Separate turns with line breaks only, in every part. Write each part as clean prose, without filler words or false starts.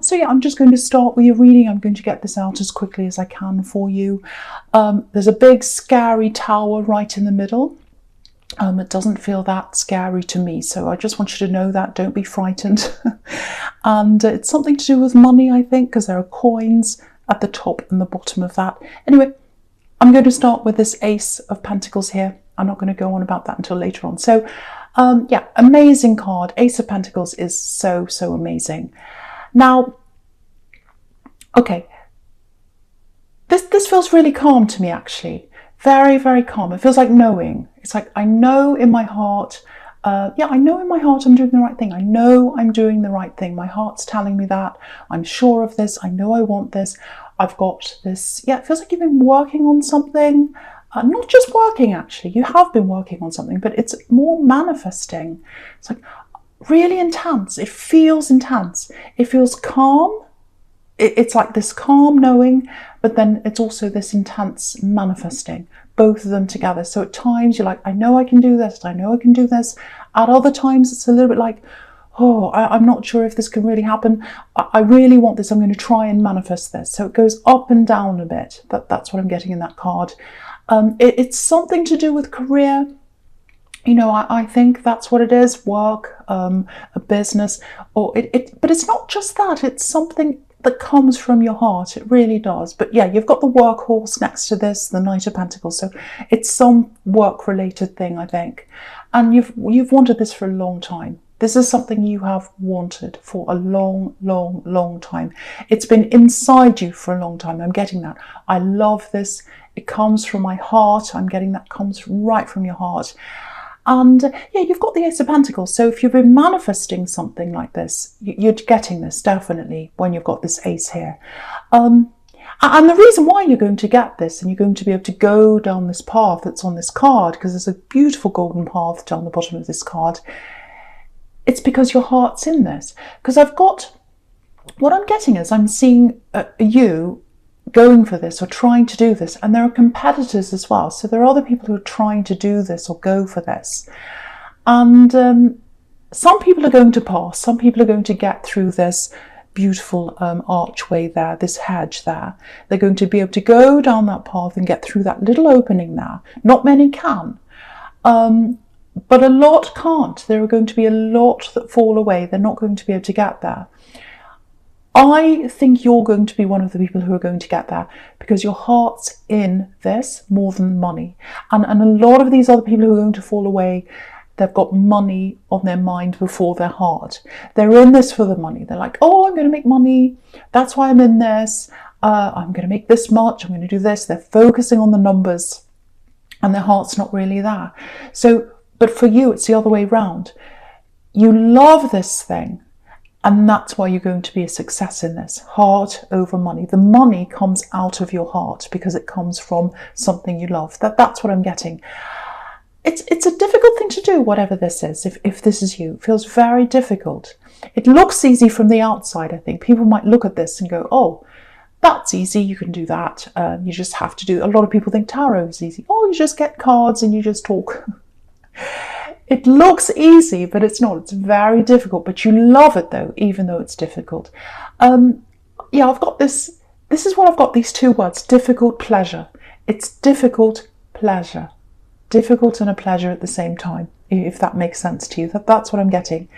So yeah, I'm just going to start with your reading. I'm going to get this out as quickly as I can for you. There's a big scary tower right in the middle. It doesn't feel that scary to me, so I just want you to know that. Don't be frightened. And it's something to do with money, I think, because there are coins at the top and the bottom of that. Anyway, I'm going to start with this Ace of Pentacles here. I'm not going to go on about that until later on. So yeah, amazing card. Ace of Pentacles is so amazing. Now, okay, this feels really calm to me, actually. Very calm. It feels like knowing. It's like, I know in my heart, yeah, I know in my heart I'm doing the right thing. I know I'm doing the right thing. My heart's telling me that. I'm sure of this. I know I want this. I've got this. Yeah, it feels like you've been working on something. Not just working, actually. You have been working on something, but it's more manifesting. It's like really intense. It feels intense. It feels calm. It's like this calm knowing, but then it's also this intense manifesting, both of them together. So at times you're like, I know I can do this. I know I can do this. At other times it's a little bit like, oh, I'm not sure if this can really happen. I really want this. I'm going to try and manifest this. So it goes up and down a bit. That's what I'm getting in that card. It's something to do with career. You know, I think that's what it is. Work, a business, or but it's not just that. It's something that comes from your heart. It really does. But yeah, you've got the workhorse next to this, the Knight of Pentacles. So it's some work-related thing, I think. And you've wanted this for a long time. This is something you have wanted for a long time. It's been inside you for a long time. I'm getting that. I love this. It comes from my heart. I'm getting that comes right from your heart. And yeah, you've got the Ace of Pentacles. So if you've been manifesting something like this, you're getting this definitely when you've got this ace here. And the reason why you're going to get this and you're going to be able to go down this path that's on this card, because there's a beautiful golden path down the bottom of this card, it's because your heart's in this. Because what I'm getting is I'm seeing you going for this or trying to do this, and there are competitors as well. So there are other people who are trying to do this or go for this, and some people are going to pass. Some people are going to get through this beautiful archway there, this hedge there. They're going to be able to go down that path and get through that little opening there. Not many can, but a lot can't. There are going to be a lot that fall away. They're not going to be able to get there. I think you're going to be one of the people who are going to get there because your heart's in this more than money. And a lot of these other people who are going to fall away, they've got money on their mind before their heart. They're in this for the money. They're like, oh, I'm going to make money. That's why I'm in this. I'm going to make this much. I'm going to do this. They're focusing on the numbers and their heart's not really there. So, but for you, it's the other way around. You love this thing. And that's why you're going to be a success in this. Heart over money. The money comes out of your heart because it comes from something you love. That's what I'm getting. It's a difficult thing to do, whatever this is, if this is you. It feels very difficult. It looks easy from the outside, I think. People might look at this and go, oh, that's easy, you can do that. You just have to do. A lot of people think tarot is easy. Oh, you just get cards and you just talk. It looks easy, but it's not. It's very difficult, but you love it though, even though it's difficult. Yeah, I've got this. This is what I've got, these two words, difficult, pleasure. It's difficult, pleasure. Difficult and a pleasure at the same time, if that makes sense to you. That's what I'm getting.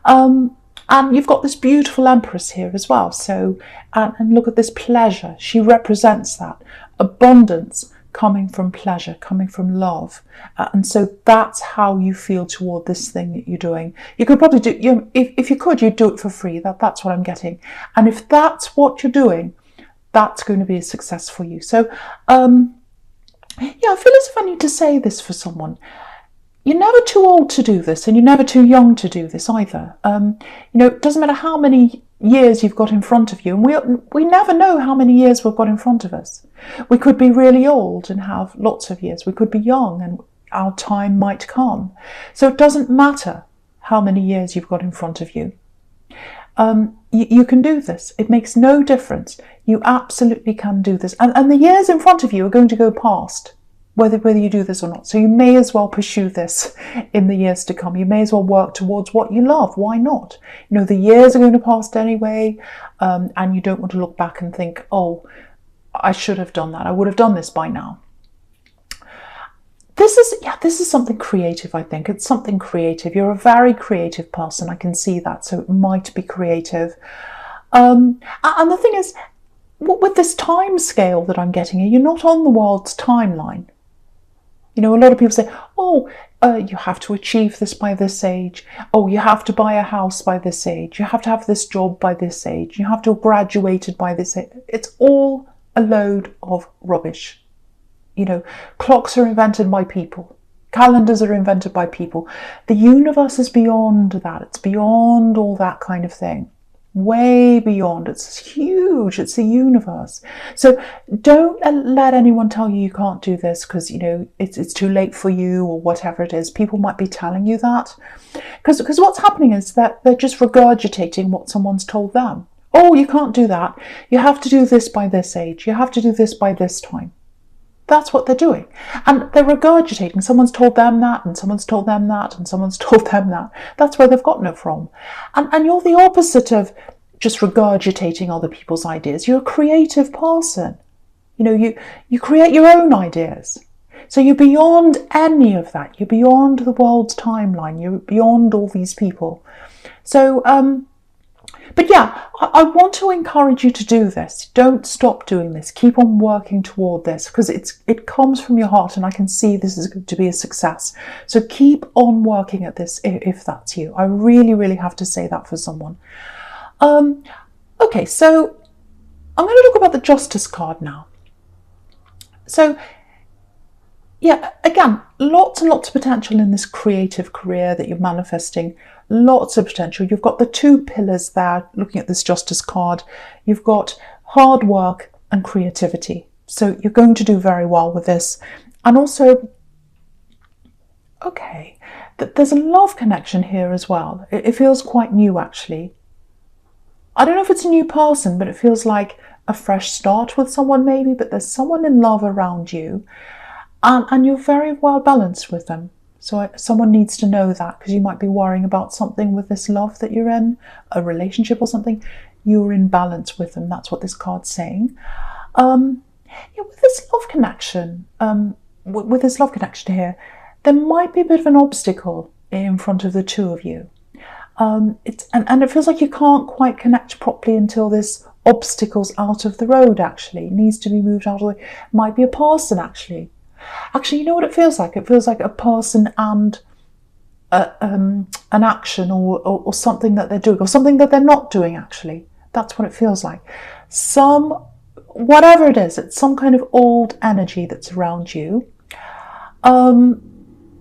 And you've got this beautiful Empress here as well. So, and look at this pleasure. She represents that. Abundance, coming from pleasure, coming from love. And so that's how you feel toward this thing that you're doing. You could probably do, if you could, you'd do it for free. That's what I'm getting. And if that's what you're doing, that's going to be a success for you. So, yeah, I feel as if I need to say this for someone. You're never too old to do this, and you're never too young to do this either. It doesn't matter how many years you've got in front of you, and we never know how many years we've got in front of us. We could be really old and have lots of years. We could be young and our time might come. So it doesn't matter how many years you've got in front of you. You can do this. It makes no difference. You absolutely can do this. And the years in front of you are going to go past. whether you do this or not. So you may as well pursue this in the years to come. You may as well work towards what you love. Why not? You know, the years are going to pass anyway, and you don't want to look back and think, oh, I should have done that. I would have done this by now. This is something creative, I think. It's something creative. You're a very creative person. I can see that. So it might be creative. And the thing is, with this time scale that I'm getting here, you're not on the world's timeline. You know, a lot of people say, oh, you have to achieve this by this age. Oh, you have to buy a house by this age. You have to have this job by this age. You have to have graduated by this age. It's all a load of rubbish. You know, clocks are invented by people. Calendars are invented by people. The universe is beyond that. It's beyond all that kind of thing. Way beyond. It's huge. It's the universe. So don't let anyone tell you you can't do this because, you know, it's too late for you or whatever it is. People might be telling you that. Because what's happening is that they're just regurgitating what someone's told them. Oh, you can't do that. You have to do this by this age. You have to do this by this time. That's what they're doing. And they're regurgitating. Someone's told them that, and someone's told them that, and someone's told them that. That's where they've gotten it from. And you're the opposite of just regurgitating other people's ideas. You're a creative person. You know, you create your own ideas. So you're beyond any of that. You're beyond the world's timeline. You're beyond all these people. So, but yeah, I want to encourage you to do this. Don't stop doing this. Keep on working toward this because it comes from your heart and I can see this is going to be a success. So keep on working at this if that's you. I really, really have to say that for someone. Okay, so I'm going to talk about the Justice card now. So yeah, again, lots and lots of potential in this creative career that you're manifesting. Lots of potential. You've got the two pillars there, looking at this Justice card. You've got hard work and creativity. So you're going to do very well with this. And also, okay, there's a love connection here as well. It feels quite new, actually. I don't know if it's a new person, but it feels like a fresh start with someone maybe, but there's someone in love around you. And you're very well balanced with them. So someone needs to know that because you might be worrying about something with this love that you're in, a relationship or something. You're in balance with them. That's what this card's saying. With this love connection, here, there might be a bit of an obstacle in front of the two of you. And it feels like you can't quite connect properly until this obstacle's out of the road, actually. It needs to be moved out of the way. Might be a person, actually. Actually, you know what it feels like? It feels like a person and an action or something that they're doing or something that they're not doing, actually. That's what it feels like. Whatever it is, it's some kind of old energy that's around you.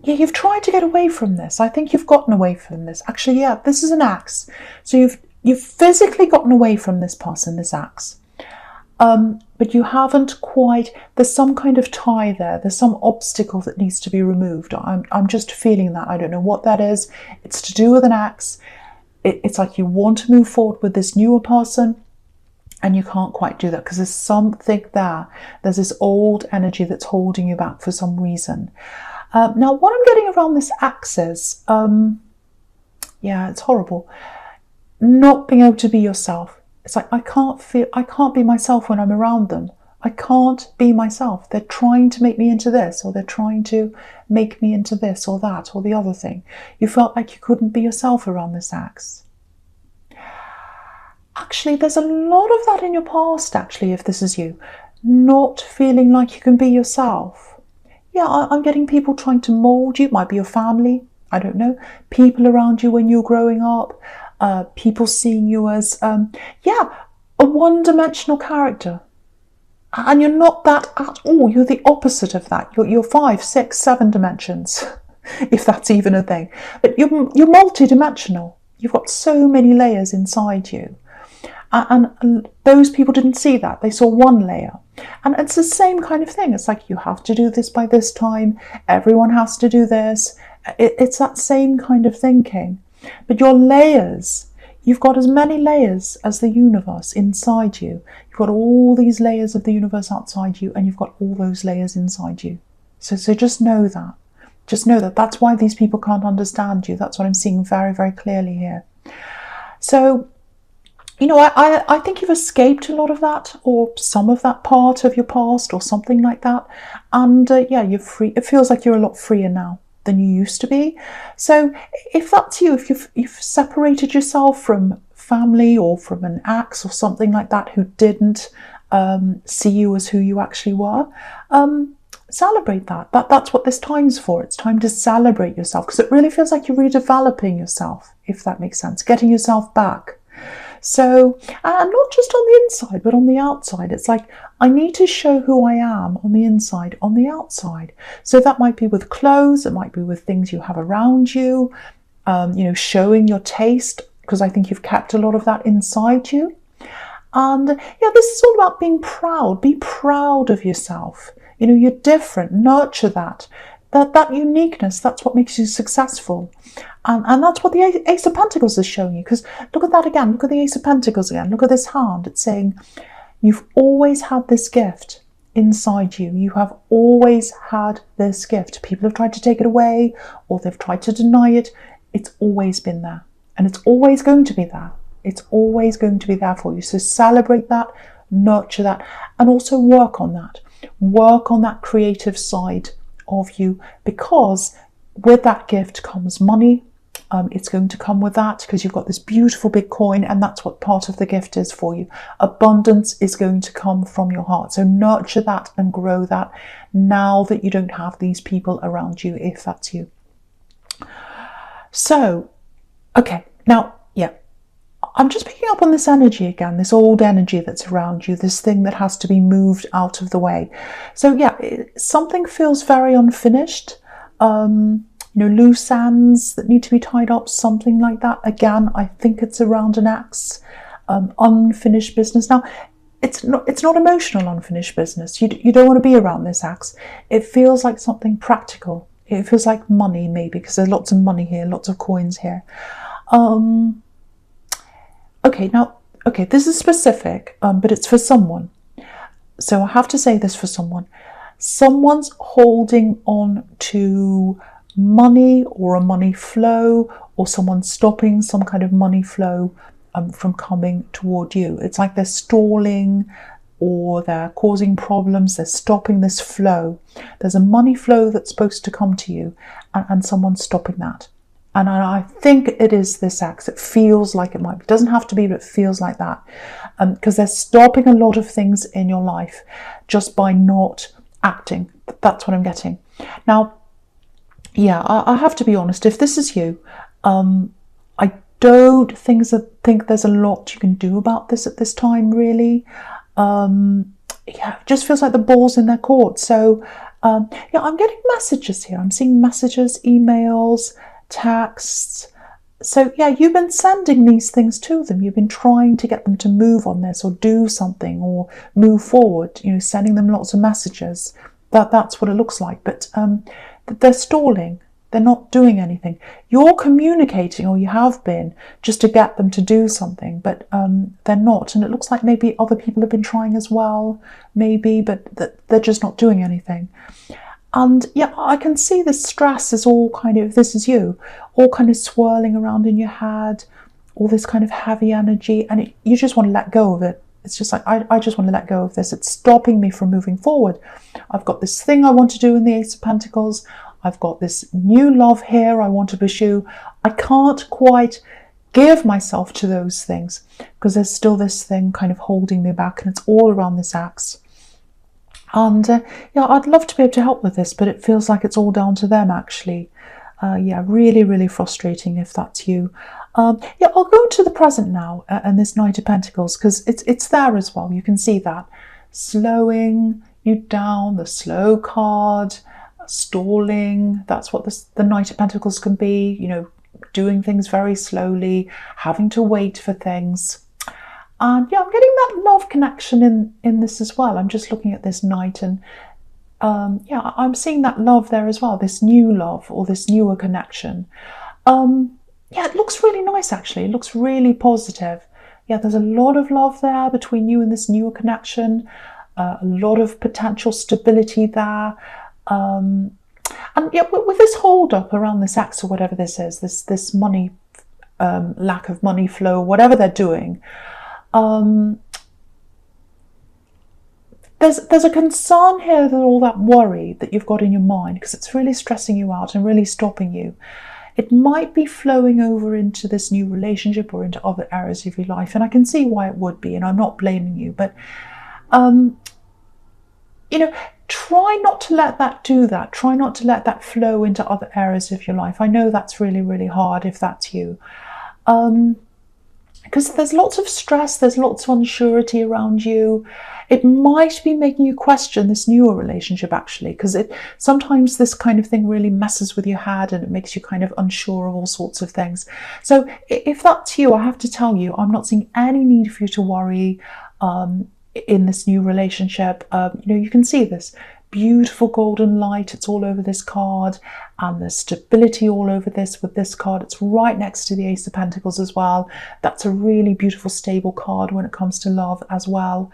You've tried to get away from this. I think you've gotten away from this. Actually, yeah, this is an axe. So you've physically gotten away from this person, this axe. But you haven't quite, there's some kind of tie there. There's some obstacle that needs to be removed. I'm just feeling that. I don't know what that is. It's to do with an axe. It's like you want to move forward with this newer person and you can't quite do that because there's something there. There's this old energy that's holding you back for some reason. Now, what I'm getting around this axe is, it's horrible. Not being able to be yourself. It's like I can't be myself when I'm around them. I can't be myself. They're trying to make me into this, or they're trying to make me into this or that or the other thing. You felt like you couldn't be yourself around this axe. Actually, there's a lot of that in your past, actually, if this is you. Not feeling like you can be yourself. Yeah, I'm getting people trying to mold you. It might be your family. I don't know. People around you when you're growing up. People seeing you as, a one-dimensional character. And you're not that at all. You're the opposite of that. You're 5, 6, 7 dimensions, if that's even a thing. But you're multi-dimensional. You've got so many layers inside you. And those people didn't see that. They saw one layer. And it's the same kind of thing. It's like, you have to do this by this time. Everyone has to do this. It's that same kind of thinking. But your layers, you've got as many layers as the universe inside you. You've got all these layers of the universe outside you, and you've got all those layers inside you. So just know that. Just know that that's why these people can't understand you. That's what I'm seeing very, very clearly here. So, you know, I think you've escaped a lot of that, or some of that part of your past, or something like that. And yeah, you're free. It feels like you're a lot freer now than you used to be. So if that's you, if you've separated yourself from family or from an ex or something like that who didn't see you as who you actually were, celebrate that. That's what this time's for. It's time to celebrate yourself, because it really feels like you're redeveloping yourself, if that makes sense, getting yourself back. So, and not just on the inside, but on the outside. It's like, I need to show who I am on the inside, on the outside. So that might be with clothes, it might be with things you have around you, you know, showing your taste, because I think you've kept a lot of that inside you. And yeah, this is all about being proud. Be proud of yourself. You know, you're different. Nurture that. That uniqueness, that's what makes you successful. And that's what the Ace of Pentacles is showing you. Because look at that again. Look at the Ace of Pentacles again. Look at this hand. It's saying you've always had this gift inside you. You have always had this gift. People have tried to take it away, or they've tried to deny it. It's always been there. And it's always going to be there. It's always going to be there for you. So celebrate that, nurture that, and also work on that. Work on that creative side of you, because with that gift comes money. It's going to come with that, because you've got this beautiful big coin, and that's what part of the gift is for you. Abundance is going to come from your heart. So nurture that and grow that now that you don't have these people around you, if that's you. So, okay, now, yeah, I'm just picking up on this energy again, this old energy that's around you, this thing that has to be moved out of the way. So yeah, something feels very unfinished. You know, loose ends that need to be tied up, something like that. Again, I think it's around an ex, unfinished business. Now, it's not emotional unfinished business. You don't want to be around this ex. It feels like something practical. It feels like money, maybe, because there's lots of money here, lots of coins here. Okay, now, okay, this is specific, but it's for someone. So I have to say this for someone. Someone's holding on to money or a money flow, or someone's stopping some kind of money flow from coming toward you. It's like they're stalling, or they're causing problems. They're stopping this flow. There's a money flow that's supposed to come to you, and someone's stopping that. And I think it is this ex. It feels like it might be. It doesn't have to be, but it feels like that. Because they're stopping a lot of things in your life just by not acting. That's what I'm getting. Now, yeah, I have to be honest. If this is you, I don't think there's a lot you can do about this at this time, really. Yeah, it just feels like the ball's in their court. So, yeah, I'm getting messages here. I'm seeing messages, emails, texts. So yeah, you've been sending these things to them. You've been trying to get them to move on this, or do something, or move forward, you know, sending them lots of messages. That's what it looks like. But they're stalling. They're not doing anything. You're communicating, or you have been, just to get them to do something, but they're not. And it looks like maybe other people have been trying as well, maybe, but they're just not doing anything. And yeah, I can see the stress is all kind of, if this is you, all kind of swirling around in your head, all this kind of heavy energy, and you just want to let go of it. It's just like, I just want to let go of this. It's stopping me from moving forward. I've got this thing I want to do in the Ace of Pentacles. I've got this new love here I want to pursue. I can't quite give myself to those things, because there's still this thing kind of holding me back, and it's all around this axe. And yeah, I'd love to be able to help with this, but it feels like it's all down to them, actually. Yeah, really, really frustrating if that's you. Yeah, I'll go into the present now, and this Knight of Pentacles, because it's there as well. You can see that. Slowing you down, the slow card, stalling. That's what the Knight of Pentacles can be, you know, doing things very slowly, having to wait for things. And yeah, I'm getting that love connection in this as well. I'm just looking at this Knight, and yeah, I'm seeing that love there as well, this new love, or this newer connection. Yeah, it looks really nice, actually. It looks really positive. Yeah, there's a lot of love there between you and this newer connection, a lot of potential stability there. And yeah, with this hold up around this X or whatever this is, this money, lack of money flow, whatever they're doing, there's a concern here that all that worry that you've got in your mind, because it's really stressing you out and really stopping you, it might be flowing over into this new relationship or into other areas of your life. And I can see why it would be, and I'm not blaming you, but try not to let that do that. Try not to let that flow into other areas of your life. I know that's really, really hard if that's you. Because there's lots of stress, there's lots of unsurety around you. It might be making you question this newer relationship, actually, because sometimes this kind of thing really messes with your head and it makes you kind of unsure of all sorts of things. So if that's you, I have to tell you, I'm not seeing any need for you to worry in this new relationship. You can see this beautiful golden light. It's all over this card, and there's stability all over this with this card. It's right next to the Ace of Pentacles as well. That's a really beautiful, stable card when it comes to love as well.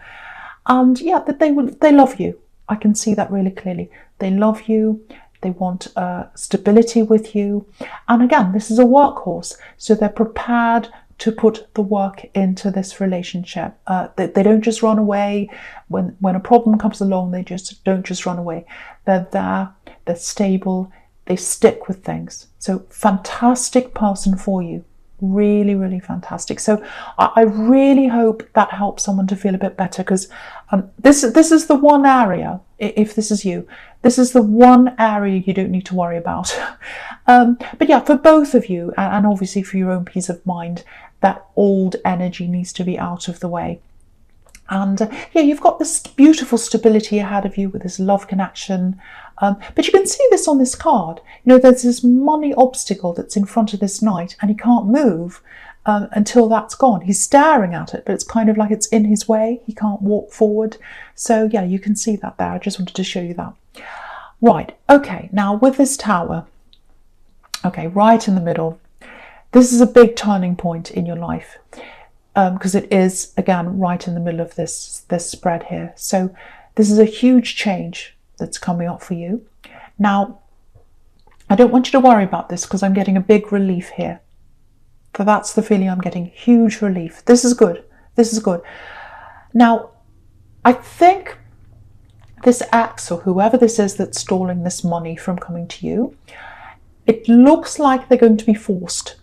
And yeah, that they love you. I can see that really clearly. They love you. They want stability with you. And again, this is a workhorse, so they're prepared to put the work into this relationship. They don't just run away when a problem comes along. They just don't just run away. They're there. They're stable. They stick with things. So fantastic person for you. Really, really fantastic. So I really hope that helps someone to feel a bit better, because this is the one area, if this is you, this is the one area you don't need to worry about. But yeah, for both of you, and obviously for your own peace of mind, that old energy needs to be out of the way. And yeah, you've got this beautiful stability ahead of you with this love connection. But you can see this on this card. There's this money obstacle that's in front of this knight, and he can't move until that's gone. He's staring at it, but it's kind of like it's in his way. He can't walk forward. So yeah, you can see that there. I just wanted to show you that. Right, okay, now with this tower, okay, right in the middle, this is a big turning point in your life. Because it is, again, right in the middle of this spread here. So this is a huge change that's coming up for you. Now, I don't want you to worry about this, because I'm getting a big relief here. So that's the feeling I'm getting, huge relief. This is good. This is good. Now, I think this X, or whoever this is that's stalling this money from coming to you, it looks like they're going to be forced.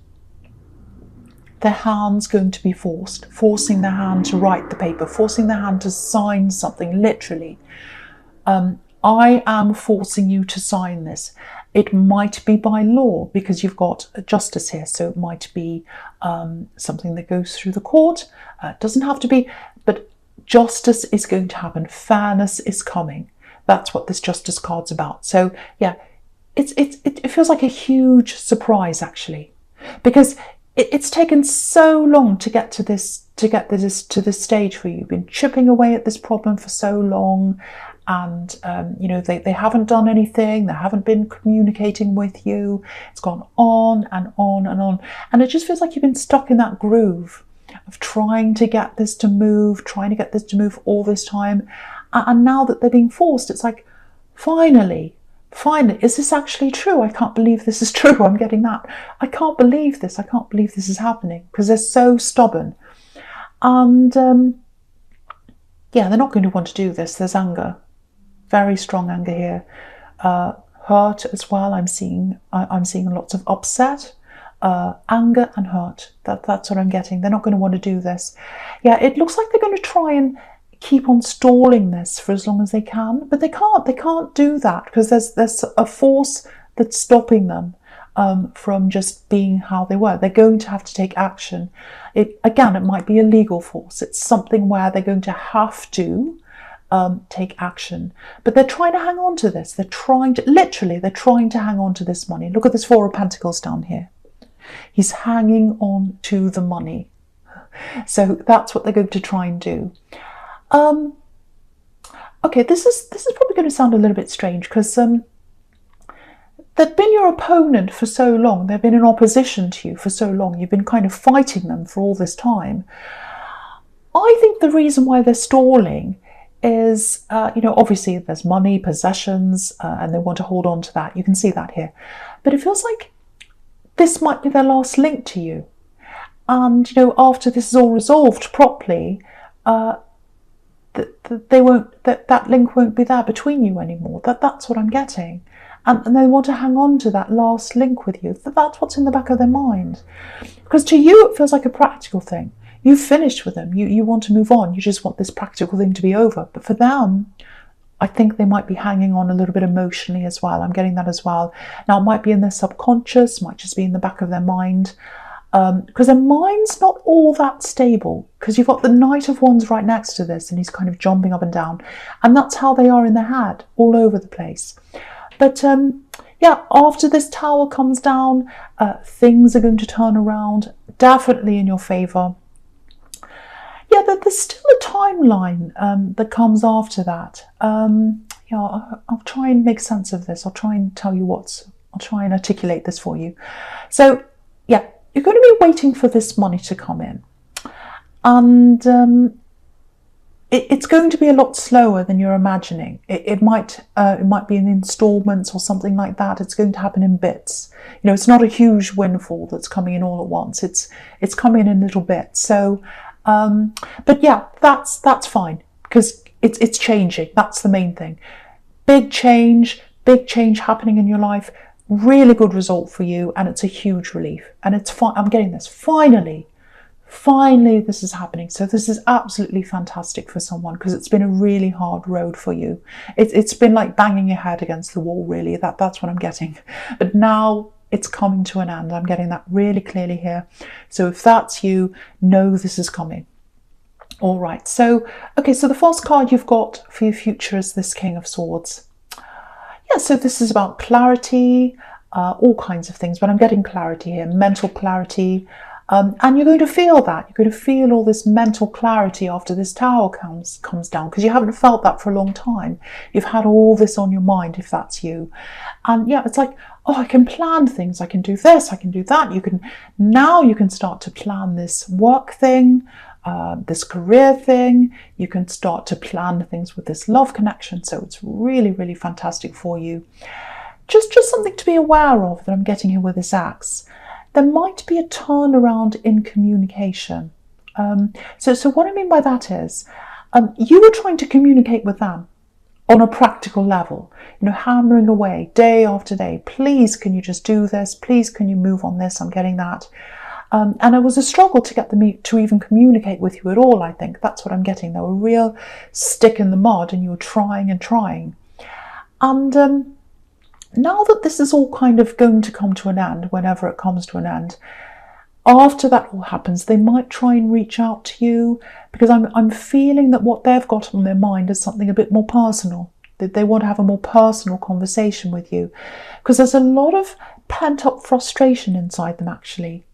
Their hand's going to be forcing their hand to write the paper, forcing their hand to sign something, literally. I am forcing you to sign this. It might be by law, because you've got a justice here, so it might be something that goes through the court. It doesn't have to be, but justice is going to happen. Fairness is coming. That's what this justice card's about. So yeah, it feels like a huge surprise, actually, because it's taken so long to get to this stage for you. You've been chipping away at this problem for so long, and they haven't done anything. They haven't been communicating with you. It's gone on and on and on, and it just feels like you've been stuck in that groove of trying to get this to move all this time. And now that they're being forced, it's like, finally, is this actually true? I can't believe this is true. I'm getting that. I can't believe this. I can't believe this is happening, because they're so stubborn. And yeah, they're not going to want to do this. There's anger, very strong anger here. Hurt as well. I'm seeing lots of upset, anger and hurt. That's what I'm getting. They're not going to want to do this. Yeah, it looks like they're going to try and keep on stalling this for as long as they can, but they can't do that, because there's a force that's stopping them from just being how they were. They're going to have to take action. It might be a legal force. It's something where they're going to have to take action, but they're trying to hang on to this. They're trying to hang on to this money. Look at this Four of Pentacles down here. He's hanging on to the money. So that's what they're going to try and do. Okay, this is probably going to sound a little bit strange, because they've been your opponent for so long. They've been in opposition to you for so long. You've been kind of fighting them for all this time. I think the reason why they're stalling is, obviously there's money, possessions, and they want to hold on to that. You can see that here. But it feels like this might be their last link to you. And, after this is all resolved properly, that link won't be there between you anymore. That's what I'm getting. And they want to hang on to that last link with you. That's what's in the back of their mind. Because to you, it feels like a practical thing. You've finished with them. You want to move on. You just want this practical thing to be over. But for them, I think they might be hanging on a little bit emotionally as well. I'm getting that as well. Now, it might be in their subconscious, might just be in the back of their mind. Because their mind's not all that stable. Because you've got the Knight of Wands right next to this, and he's kind of jumping up and down. And that's how they are in their head, all over the place. But after this Tower comes down, things are going to turn around, definitely in your favour. Yeah, there's still a timeline that comes after that. I'll try and make sense of this. I'll try and I'll try and articulate this for you. So, yeah, you're going to be waiting for this money to come in. And it's going to be a lot slower than you're imagining. It might be in installments or something like that. It's going to happen in bits. It's not a huge windfall that's coming in all at once. It's coming in little bits. So, but yeah, that's fine because it's changing. That's the main thing. Big change happening in your life. Really good result for you, and it's a huge relief. And it's fine. I'm getting this. Finally, this is happening. So this is absolutely fantastic for someone because it's been a really hard road for you. It's been like banging your head against the wall, really. That's what I'm getting. But now it's coming to an end. I'm getting that really clearly here. So if that's you, know this is coming. All right. So, okay. So the first card you've got for your future is this King of Swords. Yeah, so this is about clarity, all kinds of things, but I'm getting clarity here, mental clarity, and you're going to feel that. You're going to feel all this mental clarity after this Tower comes down, because you haven't felt that for a long time. You've had all this on your mind, if that's you. And yeah, it's like, oh, I can plan things. I can do this, I can do that. Now you can start to plan this work thing, this career thing. You can start to plan things with this love connection. So it's really, really fantastic for you. Just something to be aware of that I'm getting here with this axe. There might be a turnaround in communication. So what I mean by that is, you were trying to communicate with them on a practical level, hammering away day after day. Please, can you just do this? Please, can you move on this? I'm getting that. And it was a struggle to get them to even communicate with you at all, I think. That's what I'm getting. They were a real stick in the mud and you were trying and trying. And now that this is all kind of going to come to an end, whenever it comes to an end, after that all happens, they might try and reach out to you, because I'm feeling that what they've got on their mind is something a bit more personal. That they want to have a more personal conversation with you, because there's a lot of pent-up frustration inside them, actually.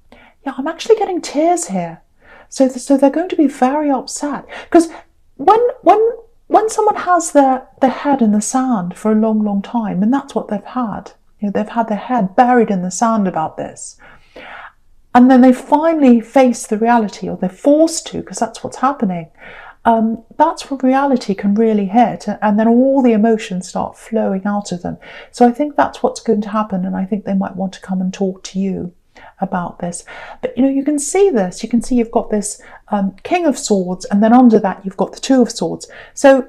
Yeah, I'm actually getting tears here. So they're going to be very upset, because when someone has their head in the sand for a long, long time, and that's what they've had, they've had their head buried in the sand about this, and then they finally face the reality, or they're forced to, because that's what's happening. That's where reality can really hit, and then all the emotions start flowing out of them. So I think that's what's going to happen, and I think they might want to come and talk to you about this. But you can see this. You can see you've got this King of Swords, and then under that you've got the Two of Swords. So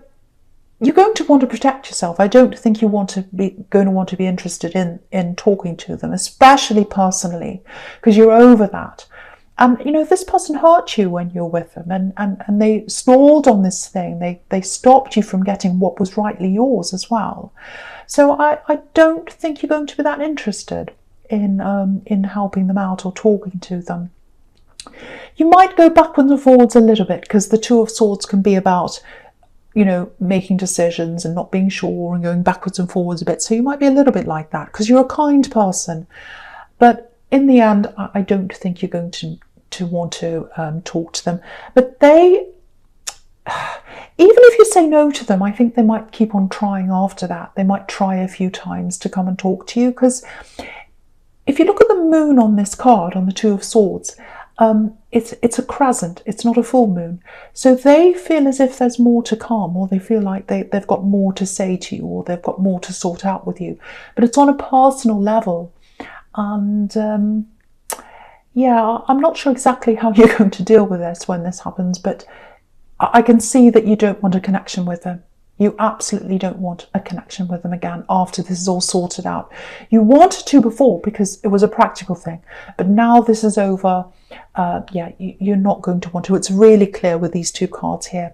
you're going to want to protect yourself. I don't think you're going to want to be interested in talking to them, especially personally, because you're over that. And this person hurt you when you're with them, and they stalled on this thing. They stopped you from getting what was rightly yours as well. So I don't think you're going to be that interested in helping them out or talking to them. You might go backwards and forwards a little bit, because the Two of Swords can be about, making decisions and not being sure and going backwards and forwards a bit. So you might be a little bit like that, because you're a kind person. But in the end, I don't think you're going to want to talk to them. But even if you say no to them, I think they might keep on trying after that. They might try a few times to come and talk to you, because if you look at the moon on this card, on the Two of Swords, it's a crescent, it's not a full moon. So they feel as if there's more to come, or they feel like they've got more to say to you, or they've got more to sort out with you. But it's on a personal level. And yeah, I'm not sure exactly how you're going to deal with this when this happens, but I can see that you don't want a connection with them. You absolutely don't want a connection with them again after this is all sorted out. You wanted to before because it was a practical thing, but now this is over, yeah, you're not going to want to. It's really clear with these two cards here.